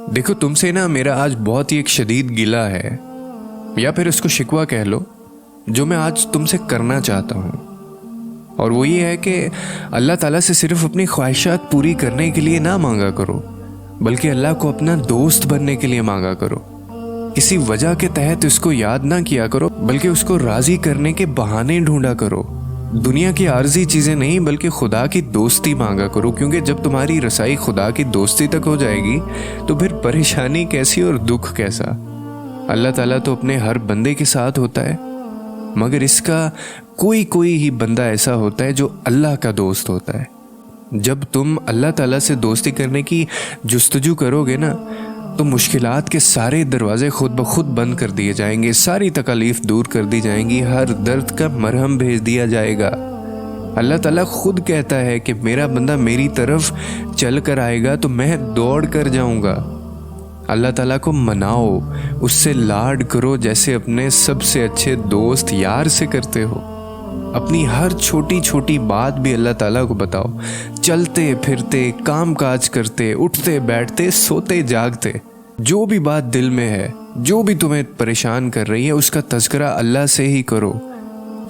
دیکھو تم سے نا میرا آج بہت ہی ایک شدید گلہ ہے، یا پھر اس کو شکوہ کہہ لو، جو میں آج تم سے کرنا چاہتا ہوں، اور وہ یہ ہے کہ اللہ تعالیٰ سے صرف اپنی خواہشات پوری کرنے کے لیے نہ مانگا کرو، بلکہ اللہ کو اپنا دوست بننے کے لیے مانگا کرو۔ کسی وجہ کے تحت اس کو یاد نہ کیا کرو، بلکہ اس کو راضی کرنے کے بہانے ڈھونڈا کرو۔ دنیا کی عارضی چیزیں نہیں بلکہ خدا کی دوستی مانگا کرو، کیونکہ جب تمہاری رسائی خدا کی دوستی تک ہو جائے گی تو پھر پریشانی کیسی اور دکھ کیسا۔ اللہ تعالیٰ تو اپنے ہر بندے کے ساتھ ہوتا ہے، مگر اس کا کوئی ہی بندہ ایسا ہوتا ہے جو اللہ کا دوست ہوتا ہے۔ جب تم اللہ تعالیٰ سے دوستی کرنے کی جستجو کرو گے نا تو مشکلات کے سارے دروازے خود بخود بند کر دیے جائیں گے، ساری تکالیف دور کر دی جائیں گی، ہر درد کا مرہم بھیج دیا جائے گا۔ اللہ تعالیٰ خود کہتا ہے کہ میرا بندہ میری طرف چل کر آئے گا تو میں دوڑ کر جاؤں گا۔ اللہ تعالیٰ کو مناؤ، اس سے لاڈ کرو جیسے اپنے سب سے اچھے دوست یار سے کرتے ہو۔ اپنی ہر چھوٹی چھوٹی بات بھی اللہ تعالیٰ کو بتاؤ، چلتے پھرتے، کام کاج کرتے، اٹھتے بیٹھتے، سوتے جاگتے، جو بھی بات دل میں ہے، جو بھی تمہیں پریشان کر رہی ہے، اس کا تذکرہ اللہ سے ہی کرو۔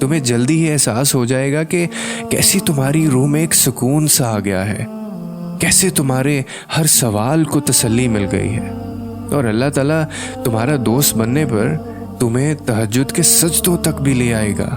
تمہیں جلدی ہی احساس ہو جائے گا کہ کیسی تمہاری روح میں ایک سکون سا آ گیا ہے، کیسے تمہارے ہر سوال کو تسلی مل گئی ہے، اور اللہ تعالیٰ تمہارا دوست بننے پر تمہیں تہجد کے سجدوں تک بھی لے آئے گا۔